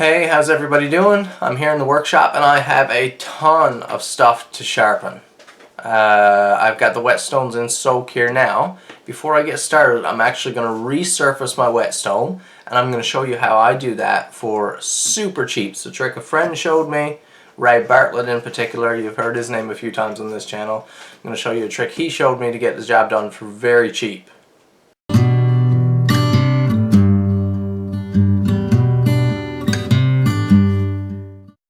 Hey, how's everybody doing? I'm here in the workshop and I have a ton of stuff to sharpen. I've got the whetstones in soak here now. Before I get started, I'm actually going to resurface my whetstone, and I'm going to show you how I do that for super cheap. It's a trick a friend showed me, Ray Bartlett in particular. You've heard his name a few times on this channel. I'm going to show you a trick he showed me to get the job done for very cheap.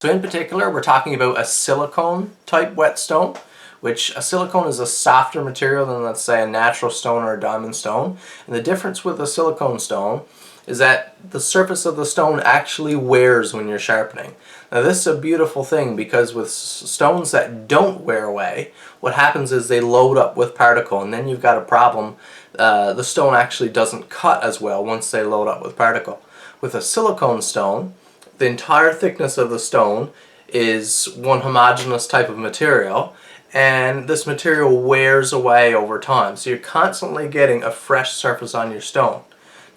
So in particular, we're talking about a silicone type whetstone, which a silicone is a softer material than, let's say, a natural stone or a diamond stone. And the difference with a silicone stone is that the surface of the stone actually wears when you're sharpening. Now this is a beautiful thing because with stones that don't wear away, what happens is they load up with particle, and then you've got a problem. The stone actually doesn't cut as well once they load up with particle. With a silicone stone, the entire thickness of the stone is one homogeneous type of material, and this material wears away over time. So you're constantly getting a fresh surface on your stone.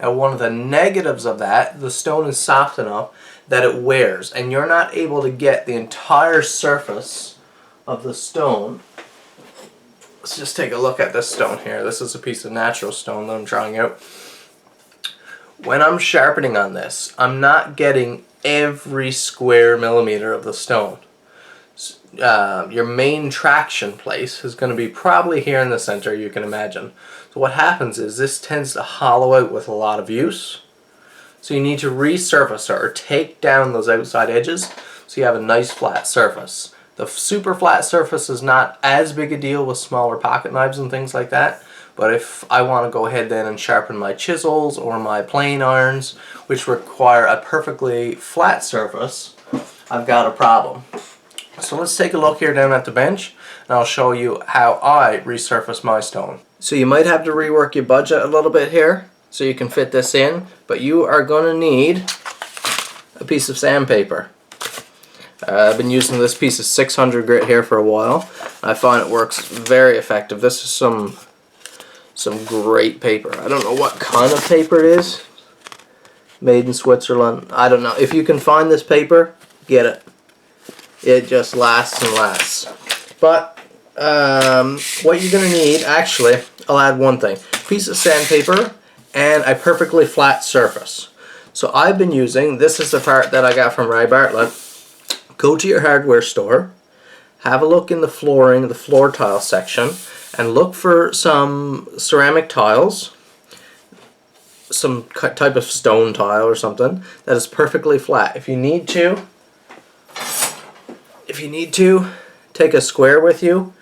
Now one of the negatives of that, the stone is soft enough that it wears, and you're not able to get the entire surface of the stone. Let's just take a look at this stone here. This is a piece of natural stone that I'm trying out. When I'm sharpening on this, I'm not getting every square millimeter of the stone. Your main traction place is going to be probably here in the center, you can imagine. So what happens is this tends to hollow out with a lot of use. So you need to resurface or take down those outside edges so you have a nice flat surface. The super flat surface is not as big a deal with smaller pocket knives and things like that. But if I want to go ahead then and sharpen my chisels or my plane irons, which require a perfectly flat surface, I've got a problem. So let's take a look here down at the bench, and I'll show you how I resurface my stone. So you might have to rework your budget a little bit here so you can fit this in, but you are going to need a piece of sandpaper. I've been using this piece of 600 grit here for a while. I find it works very effective. This is some great paper. I don't know what kind of paper it is. Made in Switzerland. I don't know. If you can find this paper, get it. It just lasts and lasts. But what you're going to need, actually, I'll add one thing. A piece of sandpaper and a perfectly flat surface. So I've been using, this is the part that I got from Ray Bartlett. Go to your hardware store, have a look in the flooring, the floor tile section, and look for some ceramic tiles, some type of stone tile or something that is perfectly flat. If you need to, take a square with you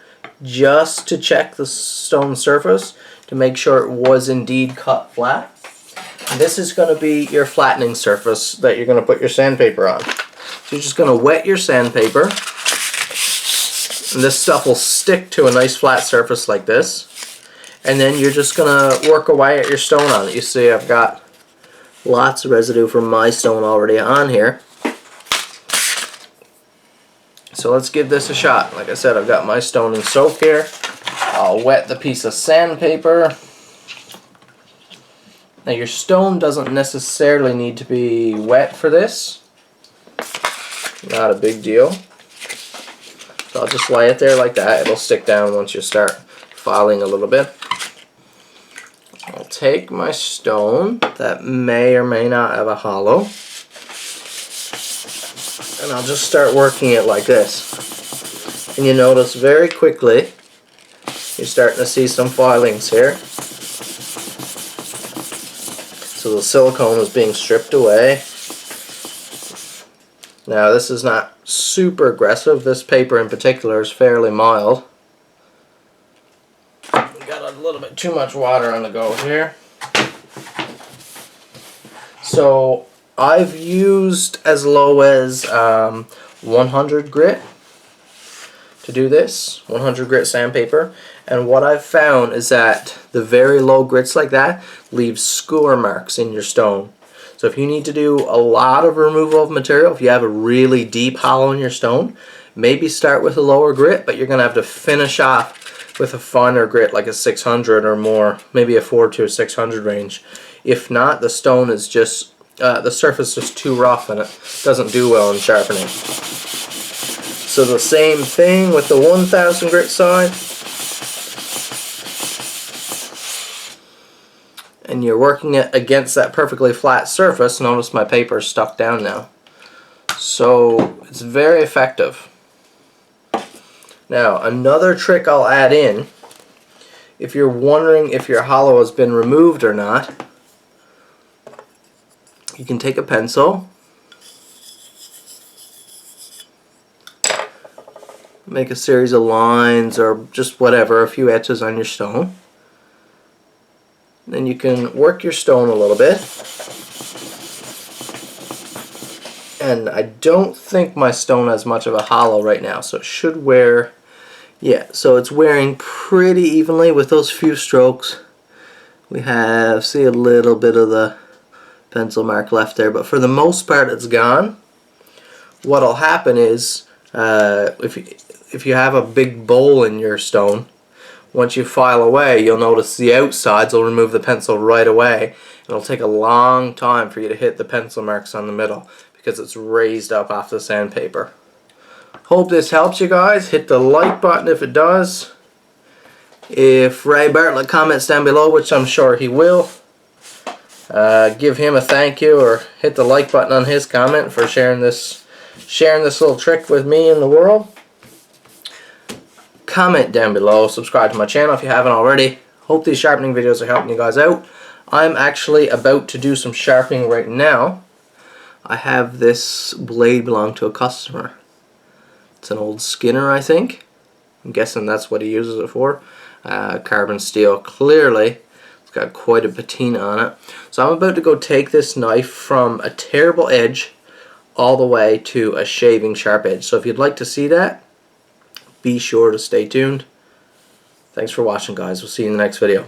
just to check the stone surface to make sure it was indeed cut flat. And this is going to be your flattening surface that you're going to put your sandpaper on. So you're just going to wet your sandpaper, and this stuff will stick to a nice flat surface like this. And then you're just going to work away at your stone on it. You see I've got lots of residue from my stone already on here. So let's give this a shot. Like I said, I've got my stone in soak here. I'll wet the piece of sandpaper. Now your stone doesn't necessarily need to be wet for this. Not a big deal. So I'll just lay it there like that. It'll stick down once you start filing a little bit. I'll take my stone that may or may not have a hollow, and I'll just start working it like this. And you notice very quickly you're starting to see some filings here. So the silicone is being stripped away. Now this is not super aggressive. This paper in particular is fairly mild. Got a little bit too much water on the go here. So I've used as low as 100 grit to do this, 100 grit sandpaper. And what I've found is that the very low grits like that leave score marks in your stone. So if you need to do a lot of removal of material, if you have a really deep hollow in your stone, maybe start with a lower grit, but you're going to have to finish off with a finer grit like a 600 or more, maybe a 4 to a 600 range. If not, the stone is just the surface is too rough and it doesn't do well in sharpening. So the same thing with the 1000 grit side. And you're working it against that perfectly flat surface. Notice my paper is stuck down now. So it's very effective. Now another trick I'll add in, if you're wondering if your hollow has been removed or not, you can take a pencil, make a series of lines or just whatever, a few etches on your stone. Then you can work your stone a little bit. And I don't think my stone has much of a hollow right now, so it should wear, yeah, so it's wearing pretty evenly with those few strokes. We have, see, a little bit of the pencil mark left there, but for the most part it's gone. What'll happen is, if you have a big bowl in your stone, once you file away, you'll notice the outsides will remove the pencil right away. It'll take a long time for you to hit the pencil marks on the middle because it's raised up off the sandpaper. Hope this helps you guys. Hit the like button if it does. If Ray Bartlett comments down below, which I'm sure he will, give him a thank you or hit the like button on his comment for sharing this little trick with me and the world. Comment down below, subscribe to my channel if you haven't already. Hope these sharpening videos are helping you guys out. I'm actually about to do some sharpening right now. I have this blade belong to a customer. It's an old Skinner, I think. I'm guessing that's what he uses it for. Carbon steel. Clearly, it's got quite a patina on it. So I'm about to go take this knife from a terrible edge all the way to a shaving sharp edge. So if you'd like to see that, be sure to stay tuned. Thanks for watching, guys. We'll see you in the next video.